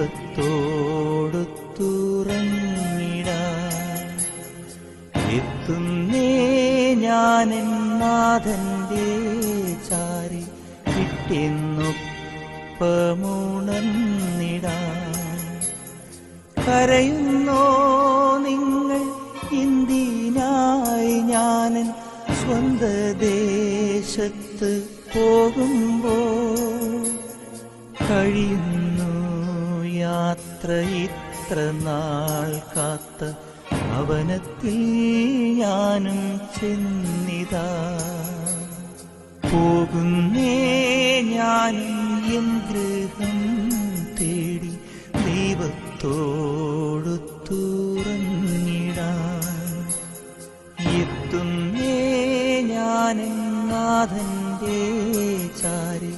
ദൈവത്തോടൊത്തുറങ്ങിടാൻ. എത്തുന്നേ ഞാനെൻ നാഥന്റെ ചാരി വിട്ടെന്നൊപ്പമുണർന്നിടാൻ. കരയുന്നോ നിങ്ങൾ എന്തിനായി ഞാനൻ സ്വന്ത ദേശത്ത് പോകുമ്പോൾ? കഴിയുന്നു യാത്ര ഇത്ര നാൾ കാത്ത ഭവനത്തിൽ ഞാനും ചെന്നിതാ. പോകുന്നേ ഞാനും എൻ ഗൃഹം തേടി ദൈവത്തോടൊത്തുറങ്ങിടാൻ. എത്തുന്നേ ഞാനെൻ നാഥന്റെ ചാരി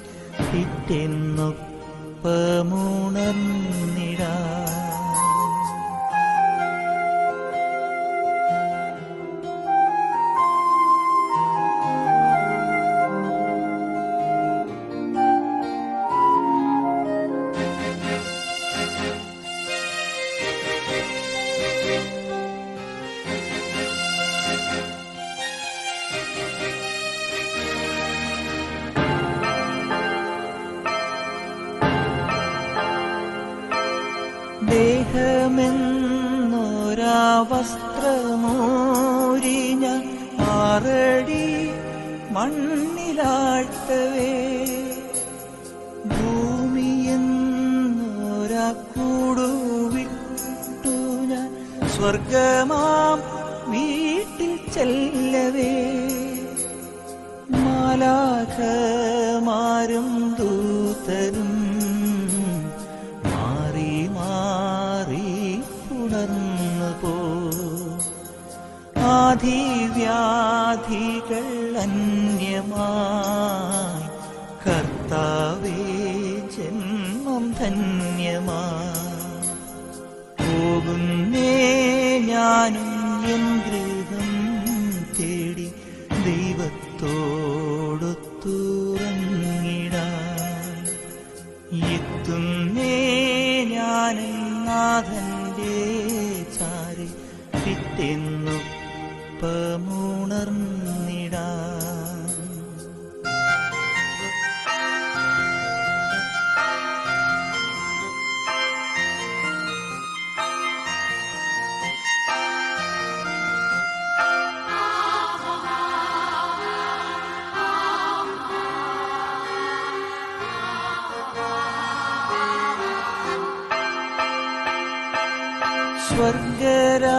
പിറ്റെന്നൊപ്പമുണർന്നിടാൻ. ദേഹമെന്നൊരാ വസ്ത്രമൂരി ഞാൻ 6 അടി മണ്ണിലാഴ്ത്തവേ, ഭൂമിയെന്നൊരാ കൂടുവിട്ടു ഞാൻ സ്വർഗമാം വീട്ടിൽ ചെല്ലവേ, മാലാഖമാരും ദൂതരും ഉണർന്നു പോ. ആധിവ്യാധികൾ അന്യമായി കർത്താവേ ജന്മം ധന്യമായി. പോകുന്നേ ഞാനും എൻ ഗൃഹം തേടി ദൈവത്തോടൊത്തുറങ്ങിടാൻ. എത്തുന്നേ ഞാനും നാഥന്റെ ചാരി പിറ്റെന്നൊപ്പമുണർന്നിടാൻ.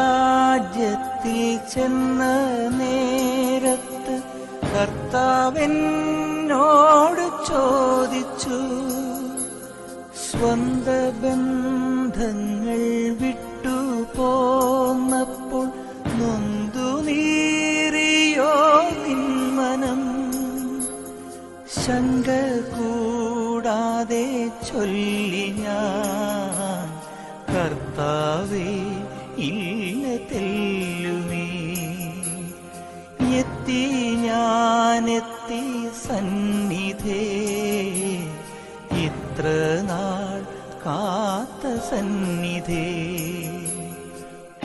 സ്വർഗരാജ്യത്തിൽ ചെന്ന നേരത്ത് കർത്താവെന്നോട് ചോദിച്ചു, സ്വന്ത ബന്ധങ്ങൾ വിട്ടു പോന്നപ്പോൾ നൊന്തു നീറിയോ നിൻ മനം? ശങ്ക കൂടാതെ ചൊല്ലി ഞാൻ, കർത്താവേ ഇല്ല തെല്ലുമേ. എത്തി ഞാനെത്തി സന്നിധേ, ഇത്ര നാൾ കാത്ത സന്നിധേ.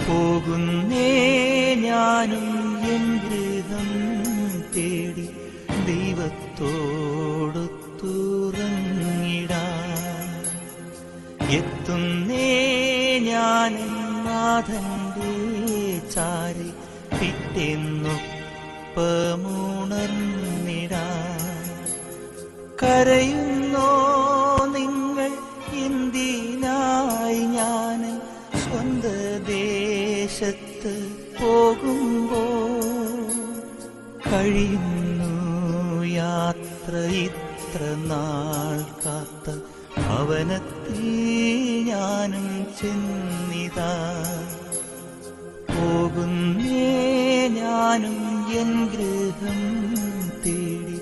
പോകുന്നേ ഞാനും എൻ ഗൃഹം തേടി ദൈവത്തോടൊത്തുറങ്ങിടാൻ. എത്തുന്നേ ഞാനെൻ നാഥന്റെ ചാരി പിറ്റെന്നൊപ്പമുണർന്നിടാൻ. കരയുന്നോ നിങ്ങൾ എന്തിനായി ഞാൻ സ്വന്ത ദേശത്ത് പോകുമ്പോൾ? കഴിയുന്നു യാത്ര ഇത്ര നാൾ കാത്ത ഭവനത്തിൽ ഞാനും ചെന്നിതാ. പോകുന്നേ ഞാനും എൻ ഗൃഹം തേടി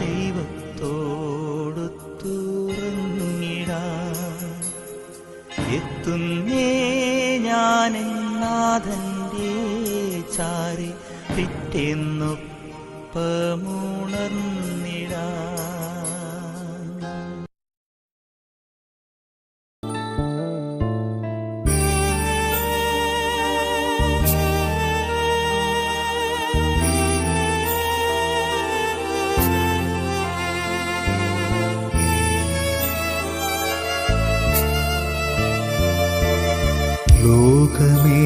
ദൈവത്തോടൊത്തുറങ്ങിടാൻ. എത്തുന്നേ ഞാനെൻ നാഥന്റെ ചാരി പിറ്റെന്നൊപ്പമുണർന്നിടാൻ. ലോകമേ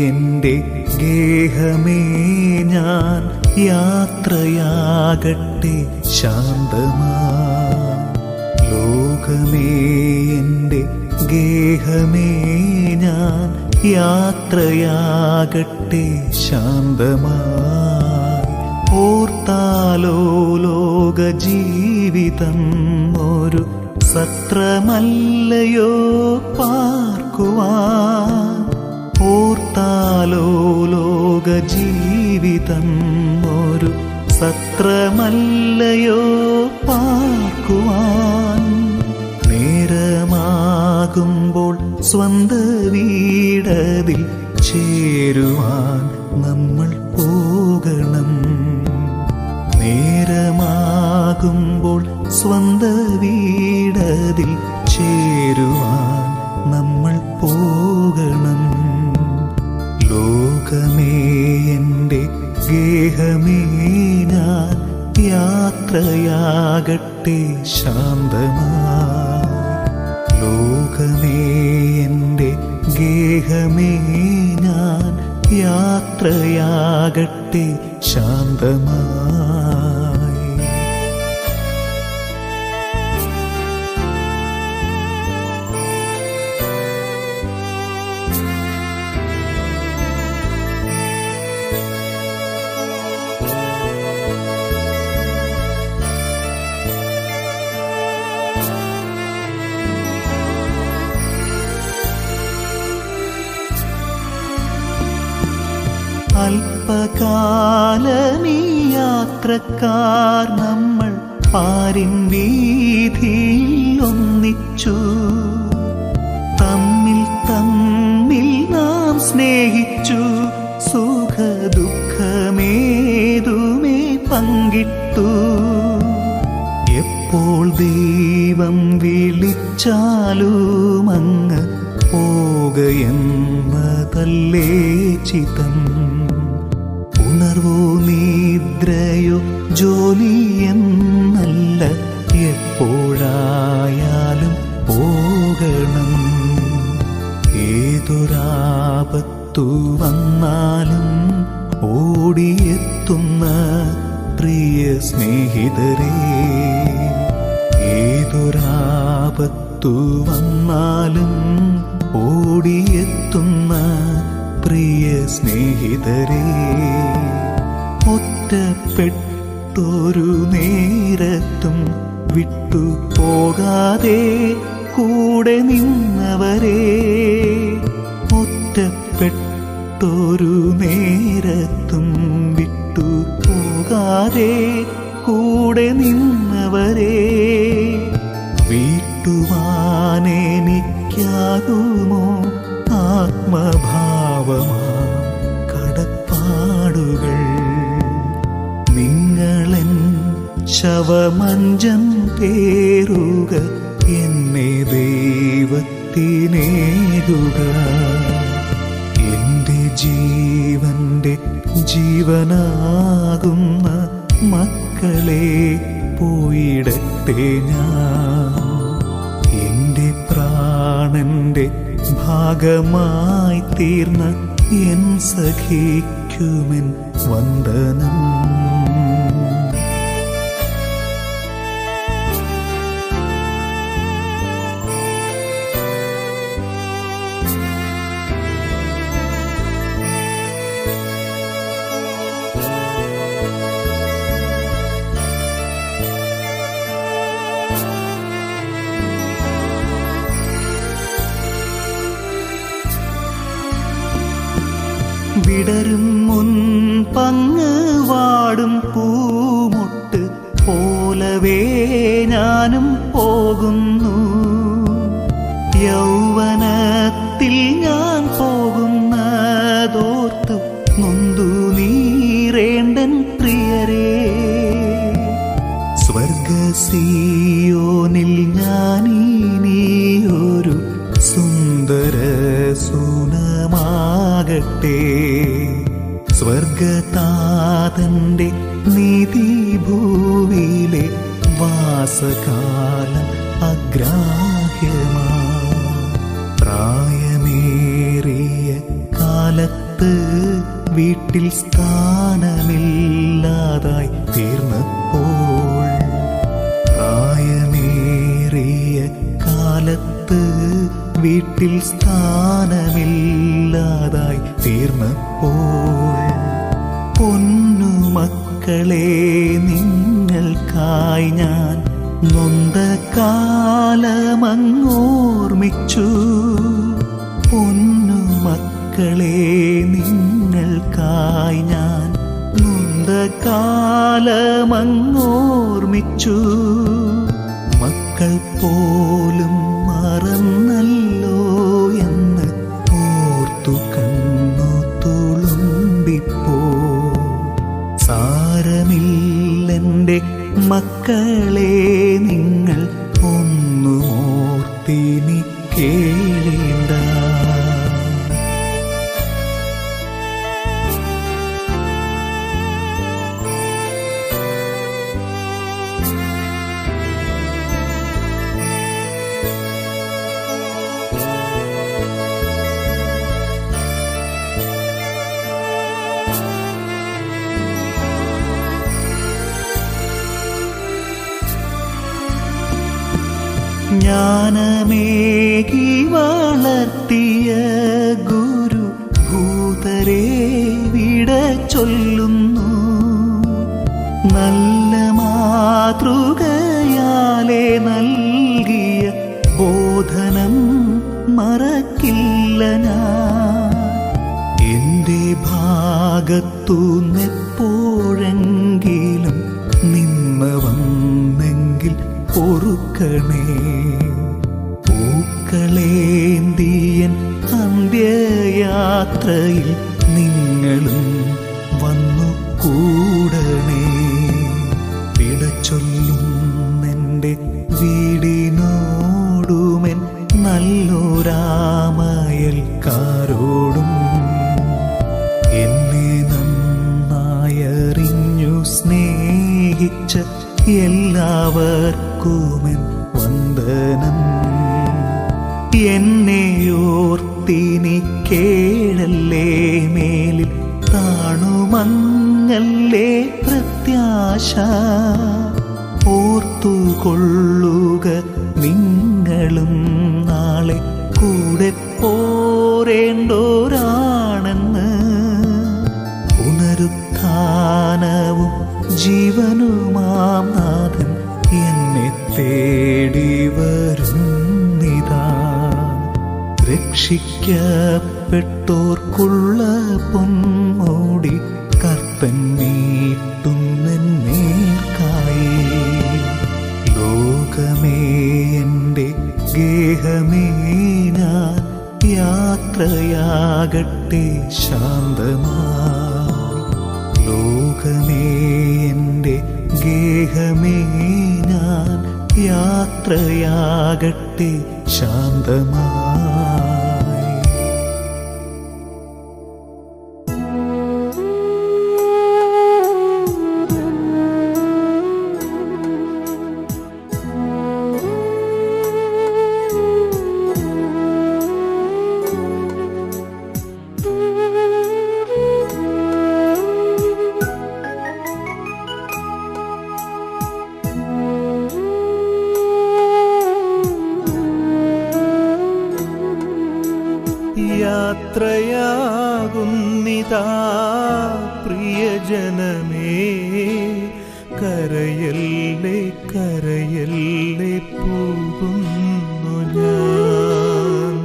എൻ്റെ ഗേഹമേ ഞാൻ യാത്രയാകട്ടെ ശാന്തമായി. ലോകമേ എൻ്റെ ഗേഹമേ ഞാൻ യാത്രയാകട്ടെ ശാന്തമായി. ഓർത്താലോ ലോക ജീവിതം ഒരു സത്രമല്ലയോ പാർക്കുവാൻ. ഓർത്താലോ ലോക ജീവിതം ഒരു സത്രമല്ലയോ പാർക്കുവാൻ. നേരമാകുമ്പോൾ സ്വന്ത വീടതിൽ ചേരുവാൻ നമ്മൾ പോകണം. നേരമാകുമ്പോൾ സ്വന്ത വീടതിൽ ചേരുവാൻ നമ്മൾ പോകണം. ലോകമേ എൻ്റെ ഗേഹമേ ഞാൻ യാത്രയാകട്ടെ ശാന്തമായി. ലോകമേ എൻ്റെ ഗേഹമേ ഞാൻ യാത്രയാകട്ടെ ശാന്തമായി. അല്പകാലമീ യാത്രക്കാർ നമ്മൾ പാരിൻ വീഥിയിൽ ഒന്നിച്ചു. തമ്മിൽ തമ്മിൽ നാം സ്നേഹിച്ചു. സുഖദുഃഖമേതുമേ പങ്കിട്ടു. എപ്പോൾ ദൈവം വിളിച്ചാലും അങ്ങ് പോകയെന്നതല്ലേ ചിതം. ഉണർവോ നിദ്രയോ ജോലിയെന്നല്ല, എപ്പോഴായാലും പോകണം. ഏതൊരാപത്തു വന്നാലും ഓടിയെത്തുന്ന പ്രിയ സ്നേഹിതരേ. ഏതൊരാപത്തു വന്നാലും ഓടിയെത്തുന്ന പ്രിയ സ്നേഹിതരേ. ഒറ്റപ്പെട്ടൊരു നേരത്തും വിട്ടു പോകാതെ കൂടെ നിന്നവരേ. ഒറ്റപ്പെട്ടൊരു നേരത്തും വിട്ടു പോകാതെ കൂടെ നിന്നവരേ. വീട്ടുവാനെനിക്കാകുമോ ആത്മഭാവമാം കടപ്പാടുകൾ. നിങ്ങളെൻ ശവമഞ്ചം പേറുക, എന്നെ ദൈവത്തിനേകുക. എന്റെ ജീവന്റെ ജീവനാകുന്ന മക്കളെ പോയിടട്ടെ ഞാൻ. എന്റെ പ്രാണന്റെ ഭാഗമായി തീർന്ന എൻ സഖിക്കുമെൻ വന്ദനം. വിടരും മുൻപങ്ങ് വാടും പൂമൊട്ട് പോലവേ ഞാനും പോകുന്നു. യൗവനത്തിൽ ഞാൻ പോകുന്നതോർത്തു നൊന്തു നീറേണ്ടൻ പ്രിയരേ. സ്വർഗസിയോനിൽ ഞാനിനിയൊരു സുന്ദര സൂനമാകട്ടെ. സ്വർഗതാതന്റെ നീതിഭൂവിലെ വാസകാലം അഗ്രാഹ്യമാ. പ്രായമേറി വീട്ടിൽ സ്ഥാനമില്ലാതായി തീർന്നപ്പോൾ, പ്രായമേറിയ കാലത്ത് വീട്ടിൽ സ്ഥാനമില്ലാതായി തീർന്നപ്പോൾ, പൊന്നുമക്കളെ നിങ്ങൾക്കായി ഞാൻ നൊന്ത കാലമങ്ങോർമിച്ചു. പൊന്നുമക്കളെ നിങ്ങൾക്കായി ഞാൻ നൊന്ത കാലമങ്ങോർമിച്ചു. മക്കൾ പോലും മറന്നല്ലോ എന്ന് ഓർത്തു കണ്ണു തുളുമ്പിപ്പോ. സാരമില്ലെൻ്റെ മക്കളെ നിങ്ങൾ ഒന്നും ഓർത്തിനി കേളേണ്ട. ജ്ഞാനമേകി വളർത്തിയ ഗുരു ഭൂതരെ വിട ചൊല്ലുന്നു. നല്ല മാതൃകയാലെ നൽകിയ ബോധനം മറക്കില്ല ഞാൻ. എൻ്റെ ഭാഗത്തുനിന്നെപ്പോഴെങ്കിലും നിന്ന വന്നെങ്കിൽ പൊറുക്കണേ. പൂക്കളേന്തിയൻ അന്ത്യയാത്രയിൽ നിങ്ങളും വന്നു കൂടണേ. വിടചൊല്ലുന്നെൻ്റെ വീടിനോടുമെൻ നല്ലൊരാമയൽക്കാരോടും, എന്നെ നന്നായറിഞ്ഞു സ്നേഹിച്ച എല്ലാവർക്കുമെൻ വന്ദനം. എന്നെയോർത്തിനി കേഴല്ലേ മേലിൽ താണുമങ്ങല്ലേ പ്രത്യാശ. ഓർത്തുകൊള്ളുക നിങ്ങളും നാളെ കൂടെ പോരേണ്ടോരാണെന്ന്. പുനരുത്ഥാനവും ജീവനുമാം നാഥൻ എന്നെ തേടി വരുന്നിതാ. രക്ഷിക്കപ്പെട്ടോർക്കുള്ള പൊന്മൂടി കർത്തൻ നീട്ടുന്നേർക്കായി. ലോകമേ എൻ്റെ ഗേഹമേ ഞാൻ യാത്രയാകട്ടെ ശാന്തമായി. ലോകമേ എൻ്റെ ഗേഹമേ ഞാൻ യാത്രയാകട്ടെ ശാന്തമായി. യാത്രയാകുന്നിതാ പ്രിയജനമേ, കരയല്ലേ കരയല്ലേ പോകുന്നു ഞാൻ.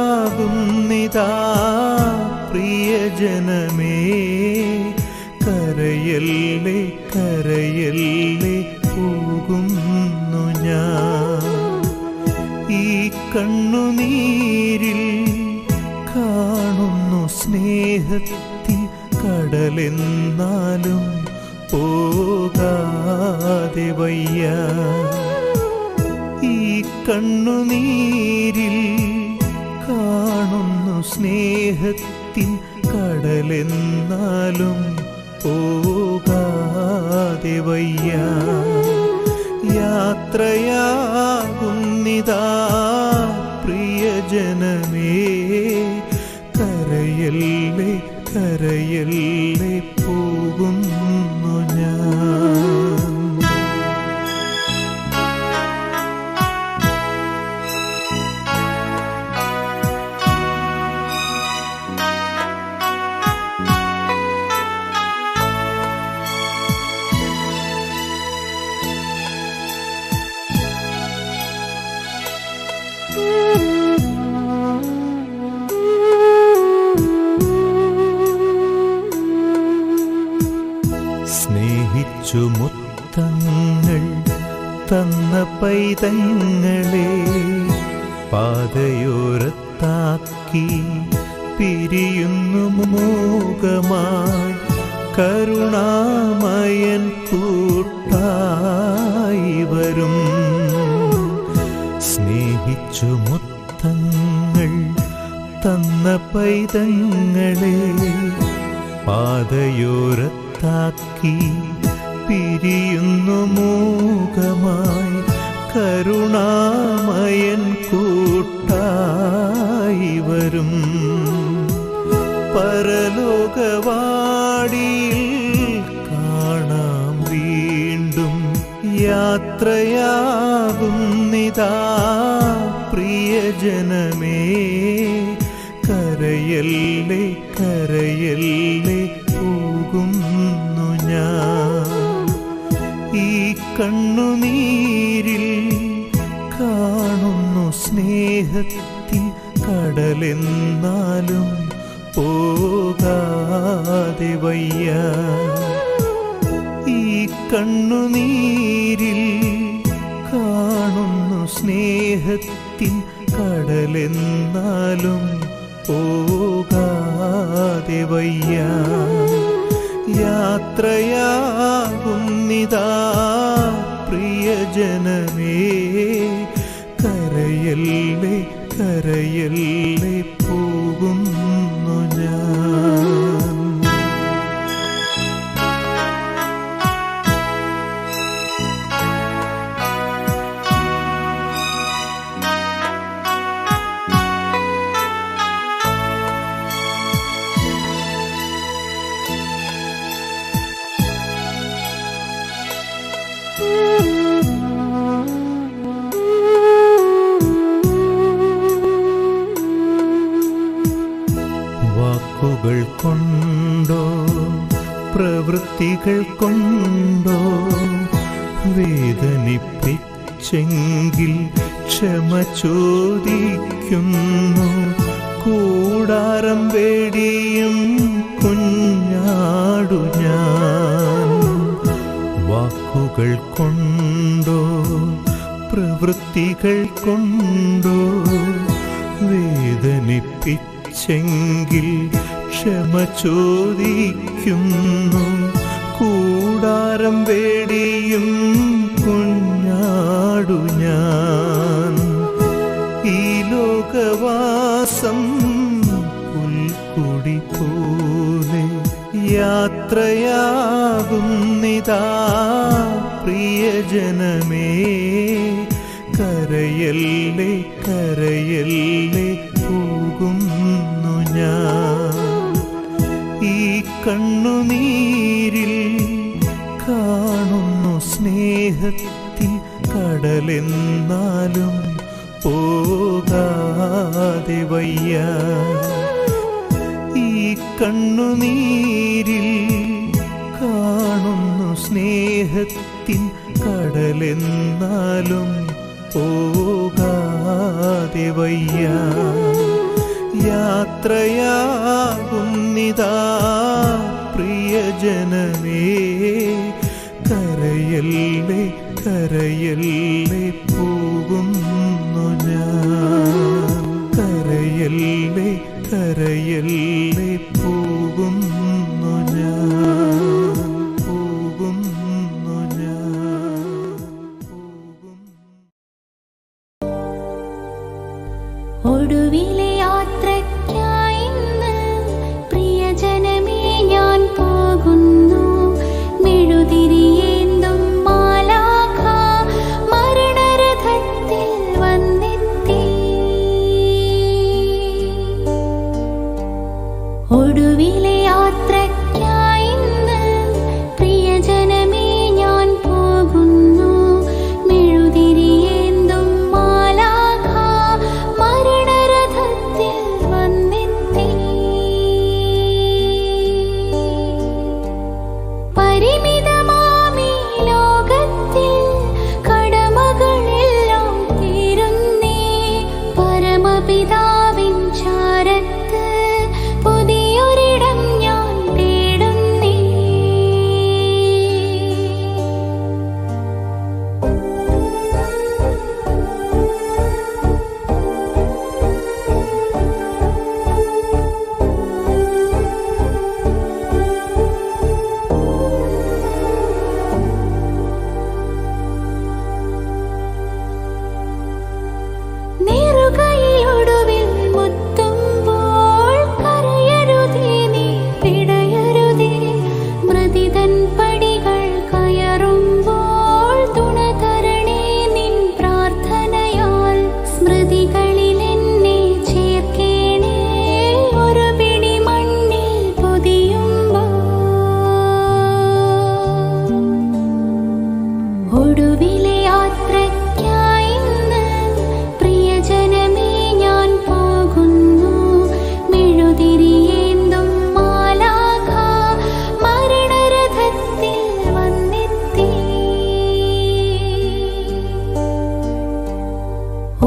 യാത്രയാകുന്നിതാ പ്രിയജനമേ, കരയല്ലേ കരയല്ലേ പോകുന്നു ഞാൻ. ഈ കണ്ണുനീരിൽ കാണുന്നു സ്നേഹത്തിൻ കടലെന്നാലും പോകാതെ വയ്യ. ഈ കണ്ണുനീരിൽ കാണുന്നു സ്നേഹത്തിൻ കടലെന്നാലും പോകാതെ വയ്യ. യാത്രയാകുന്നിതാ പ്രിയജനമേ, കരയല്ലേ കരയല്ലേ പോകുന്നു ഞാൻ. സ്നേഹിച്ചു മുത്തങ്ങൾ തന്ന പൈതങ്ങളെ പാതയോരത്താക്കി പിരിയുന്നു മൂകമായി കരുണാമയൻ കൂട്ടായി വരും. സ്നേഹിച്ചു മുത്തങ്ങൾ തന്ന പൈതങ്ങളെ പാതയോരത്താക്കി പിരിയുന്നു മൂകമായി കരുണാമയൻ കൂട്ടായി വരും. പരലോകവാടിയിൽ കാണാം വീണ്ടും യാത്രയാകുന്നിതാ പ്രിയജനമേ, കരയല്ലേ കരയല്ലേ പോകുന്നു ഞാൻ. ഈ കണ്ണുനീരിൽ കാണുന്നു സ്നേഹത്തിൻ കടലെന്നാലും പോകാതെ വയ്യ. ഈ കണ്ണുനീരിൽ കാണുന്നു സ്നേഹത്തിൻ കടലെന്നാലും പോകാതെ വയ്യ. യാത്രയാകുന്നിതാ പ്രിയജനമേ, കരയല്ലേ കരയല്ലേ പോകുന്നു ഞാൻ. വാക്കുകൾ കൊണ്ടോ പ്രവൃത്തികൾ കൊണ്ടോ വേദനിപ്പിച്ചെങ്കിൽ ക്ഷമ ചോദിക്കുന്നു. കൂടാരം വേടിയും കുഞ്ഞാടു ഞാൻ. വാക്കുകൾ കൊണ്ടോ പ്രവൃത്തികൾ കൊണ്ടോ വേദനിപ്പിച്ചെങ്കിൽ ക്ഷമ ചോദിക്കുന്നു. കൂടാരം വേടിയും കുഞ്ഞാടു ഞാൻ. ഈ ലോകവാസം പുൽക്കൊടി പോലെ യാത്രയാകുന്നിതാ പ്രിയജനമേ, കരയല്ലേ കരയല്ലേ പോകുന്നു ഞാൻ. ഈ കണ്ണുനീരിൽ കാണുന്നു സ്നേഹത്തിൻ കടലെന്നാലും പോകാതെ വയ്യ. ഈ കണ്ണുനീരിൽ കാണുന്നു സ്നേഹത്തിൻ കടലെന്നാലും പോകാതെ വയ്യ. യാത്രയാകുന്നിതാ പ്രിയജനമേ, കരയല്ലേ കരയല്ലേ പോകുന്നു ഞാൻ. കരയല്ലേ കരയല്ലേ പോകുന്നു ഞാൻ. പോകുന്നു ഞാൻ. പോകുന്നു. പടികൾ കയറുമ്പോൾ തുണ തരണേ നിൻ പ്രാർത്ഥനയാൽ. സ്മൃതികളിൽ എന്നെ ചേർക്കേണേ ഒരു പിടി മണ്ണിൽ പൊതിയുമ്പോൾ. ഒടുവിലെ യാത്രയ്ക്കായി ഇന്ന് പ്രിയജനമേ ഞാൻ പോകുന്നു. മെഴുതിരിയേന്തും മാലാഖ മരണരഥത്തിൽ വന്നെത്തി.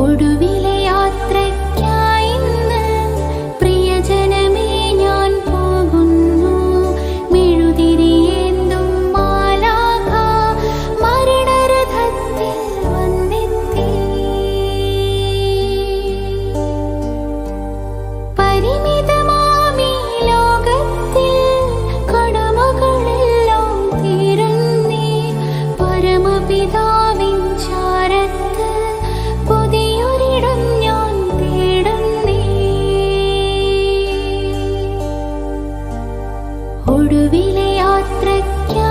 ഒടുവിലെ യാത്രയ്ക്കായി ഇന്ന് പ്രിയജനമേ ഞാൻ പോകുന്നു. മെഴുതിരിയേന്തും മാലാഖ മരണരഥത്തിൽ വന്നെത്തി. പരിമിതമാമീ ലോകത്തിൽ കടമകളെല്ലാം തീരുന്നേ. പരമപിതാവിൻ ചാരത്ത് പുതിയൊരിടം ഞാൻ തേടുന്നേ. ഒടുവിലെ യാത്രയ്ക്കായി